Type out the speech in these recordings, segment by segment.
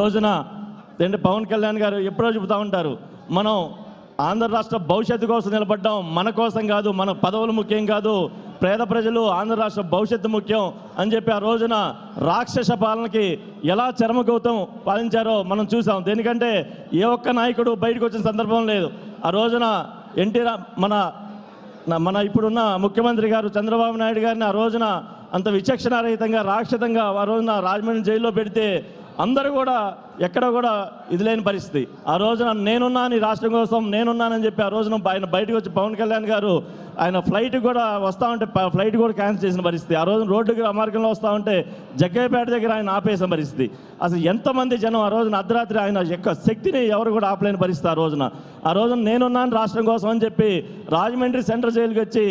రోజున పవన్ కళ్యాణ్ గారు ఎప్పుడో చెబుతూ ఉంటారు, మనం ఆంధ్ర రాష్ట్ర భవిష్యత్తు కోసం నిలబడ్డాం, మన కోసం కాదు, మన పదవులు ముఖ్యం కాదు, పేద ప్రజలు ఆంధ్ర రాష్ట్ర భవిష్యత్తు ముఖ్యం అని చెప్పి ఆ రోజున రాక్షస పాలనకి ఎలా చరమగౌతం పాలించారో మనం చూసాం. దేనికంటే ఏ ఒక్క నాయకుడు బయటకు వచ్చిన సందర్భం లేదు. ఆ రోజున మన ఇప్పుడున్న ముఖ్యమంత్రి గారు చంద్రబాబు నాయుడు గారిని ఆ రోజున అంత విచక్షణారహితంగా రాక్షసంగా ఆ రోజున రాజమండ్రి జైల్లో పెడితే అందరూ కూడా ఎక్కడ కూడా ఇది లేని పరిస్థితి. ఆ రోజున నేనున్నాను ఈ రాష్ట్రం కోసం, నేనున్నానని చెప్పి ఆ రోజున ఆయన బయటకు వచ్చి పవన్ కళ్యాణ్ గారు ఆయన ఫ్లైట్ కూడా వస్తూ ఉంటే ఫ్లైట్ కూడా క్యాన్సిల్ చేసిన పరిస్థితి. ఆ రోజున రోడ్డుకి మార్గంలో వస్తూ ఉంటే జగ్గయ్యపేట దగ్గర ఆయన ఆపేసిన పరిస్థితి. అసలు ఎంతమంది జనం ఆ రోజున అర్ధరాత్రి ఆయన యొక్క శక్తిని ఎవరు కూడా ఆపలేని పరిస్థితి. ఆ రోజున నేనున్నాను రాష్ట్రం కోసం అని చెప్పి రాజమండ్రి సెంట్రల్ జైలుకి వచ్చి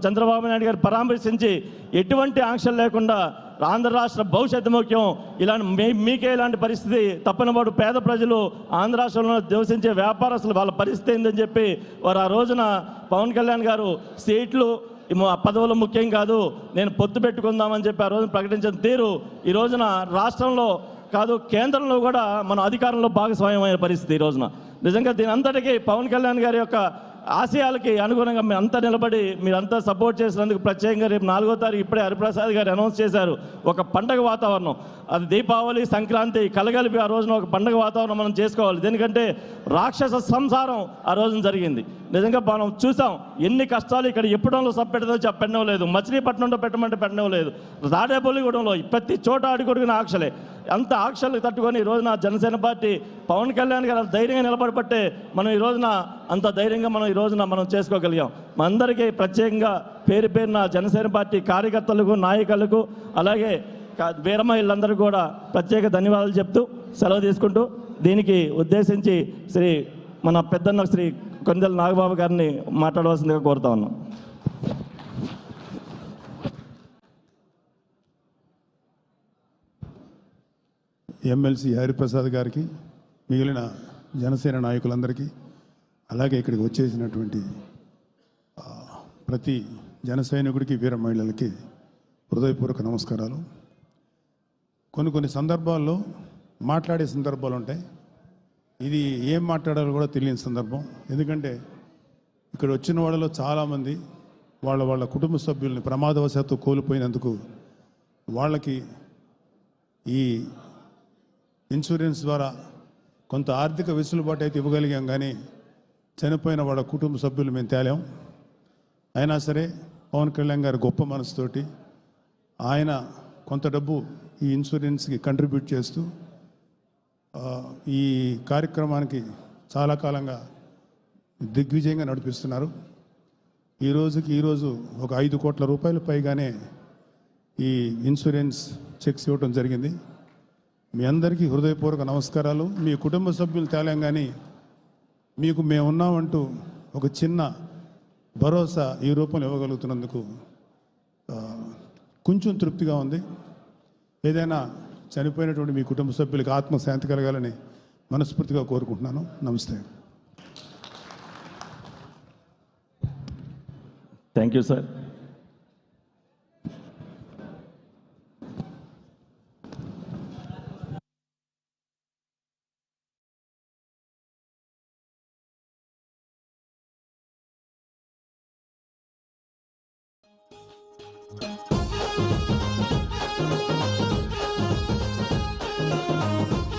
చంద్రబాబు నాయుడు గారు పరామర్శించి ఎటువంటి ఆంక్షలు లేకుండా ఆంధ్ర రాష్ట్ర భవిష్యత్తు ముఖ్యం, ఇలాంటి మీకే ఇలాంటి పరిస్థితి తప్పనివాడు పేద ప్రజలు ఆంధ్ర రాష్ట్రంలో నివసించే వ్యాపారస్తులు వాళ్ళ పరిస్థితి ఏందని చెప్పి వారు ఆ రోజున పవన్ కళ్యాణ్ గారు సీట్లు పదవులు ముఖ్యం కాదు, నేను పొత్తు పెట్టుకుందామని చెప్పి ఆ రోజున ప్రకటించిన తీరు ఈ రోజున రాష్ట్రంలో కాదు కేంద్రంలో కూడా మన అధికారంలో భాగస్వామ్యమైన పరిస్థితి. ఈ రోజున నిజంగా దీని అంతటికీ పవన్ కళ్యాణ్ గారి యొక్క ఆశయాలకి అనుగుణంగా మీరంతా నిలబడి మీరంతా సపోర్ట్ చేసినందుకు ప్రత్యేకంగా రేపు 4వ తారీఖు ఇప్పుడే హరిప్రసాద్ గారు అనౌన్స్ చేశారు. ఒక పండగ వాతావరణం, అది దీపావళి సంక్రాంతి కలగలిపి ఆ రోజున ఒక పండగ వాతావరణం మనం చేసుకోవాలి. ఎందుకంటే రాక్షస సంసారం ఆ రోజున జరిగింది. నిజంగా మనం చూసాం ఎన్ని కష్టాలు. ఇక్కడ ఎప్పుడంలో సబ్బెట్టదో పెట్టడం లేదు, మచిలీపట్నంలో పెట్టమంటే పెట్టడం లేదు, తాడేపల్లిగూడెంలో ప్రతి చోట అడుగుడుగున ఆంక్షలే. అంత ఆంక్షలు తట్టుకొని ఈ రోజున జనసేన పార్టీ పవన్ కళ్యాణ్ గారు ధైర్యంగా నిలబడబట్టే మనం ఈ రోజున అంత ధైర్యంగా మనం ఈ రోజున మనం చేసుకోగలిగాం. మనందరికీ ప్రత్యేకంగా పేరు పేరున జనసేన పార్టీ కార్యకర్తలకు, నాయకులకు, అలాగే వీరమహిళలందరూ కూడా ప్రత్యేక ధన్యవాదాలు చెప్తూ సెలవు తీసుకుంటూ దీనికి ఉద్దేశించి మన పెద్దన్న శ్రీ కొండెల నాగబాబు గారిని మాట్లాడవలసిందిగా కోరుతా ఉన్నాం. ఎమ్మెల్సీ హరిప్రసాద్ గారికి, మిగిలిన జనసేన నాయకులందరికీ, అలాగే ఇక్కడికి వచ్చేసినటువంటి ప్రతి జన సైనికుడికి, వీర మహిళలకి హృదయపూర్వక నమస్కారాలు. కొన్ని సందర్భాల్లో మాట్లాడే సందర్భాలు ఉంటాయి, ఇది ఏం మాట్లాడాలో కూడా తెలియని సందర్భం. ఎందుకంటే ఇక్కడ వచ్చిన వాళ్ళలో చాలామంది వాళ్ళ కుటుంబ సభ్యుల్ని ప్రమాదవశాత్తు కోల్పోయినందుకు వాళ్ళకి ఈ ఇన్సూరెన్స్ ద్వారా కొంత ఆర్థిక వెసులుబాటు అయితే ఇవ్వగలిగాం, కానీ చనిపోయిన వాళ్ళ కుటుంబ సభ్యులు మేము తేలాం. అయినా సరే పవన్ కళ్యాణ్ గారు గొప్ప మనసుతోటి ఆయన కొంత డబ్బు ఈ ఇన్సూరెన్స్కి కంట్రిబ్యూట్ చేస్తూ ఈ కార్యక్రమానికి చాలా కాలంగా దిగ్విజయంగా నడిపిస్తున్నారు. ఈరోజు ఒక 5 కోట్ల రూపాయలు పైగానే ఈ ఇన్సూరెన్స్ చెక్స్ ఇవ్వడం జరిగింది. మీ అందరికీ హృదయపూర్వక నమస్కారాలు. మీ కుటుంబ సభ్యులు తేలాం, కానీ మీకు మేమున్నామంటూ ఒక చిన్న భరోసా ఈ రూపంలో ఇవ్వగలుగుతున్నందుకు కొంచెం తృప్తిగా ఉంది. ఏదైనా చనిపోయినటువంటి మీ కుటుంబ సభ్యులకి ఆత్మశాంతి కలగాలని మనస్ఫూర్తిగా కోరుకుంటున్నాను. నమస్తే. Thank you sir.